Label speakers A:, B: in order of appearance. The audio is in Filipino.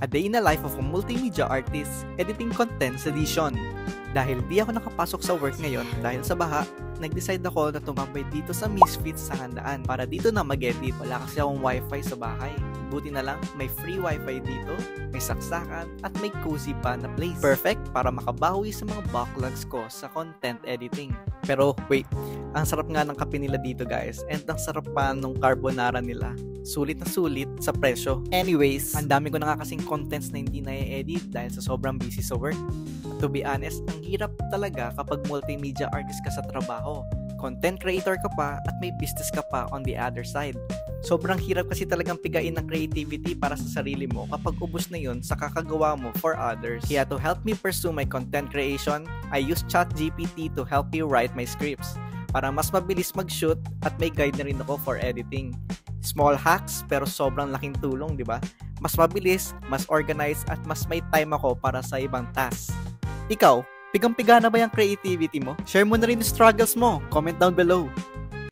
A: A Day in the Life of a Multimedia Artist, Editing Contents Edition. Dahil di ako nakapasok sa work ngayon dahil sa baha, nag-decide ako na tumambay dito sa Misfits sa handaan para dito na mag-edit. Wala kasi akong wifi sa bahay. Buti na lang, may free wifi dito, may saksakan, at may cozy pa na place. Perfect para makabawi sa mga backlogs ko sa content editing. Pero wait, ang sarap nga ng kape nila dito guys, and ang sarap pa nung carbonara nila. Sulit na sulit sa presyo. Anyways, ang dami ko na nga kasing contents na hindi na-edit dahil sa sobrang busy sa work. To be honest, ang hirap talaga kapag multimedia artist ka sa trabaho. Content creator ka pa at may business ka pa on the other side. Sobrang hirap kasi talagang pigain ng creativity para sa sarili mo kapag ubos na yun sa kakagawa mo for others. Kaya to help me pursue my content creation, I use ChatGPT to help me write my scripts para mas mabilis mag-shoot at may guide na rin ako for editing. Small hacks pero sobrang laking tulong, di ba? Mas mabilis, mas organized at mas may time ako para sa ibang tasks. Ikaw, pigang-piga na ba yung creativity mo? Share mo na rin yung struggles mo. Comment down below.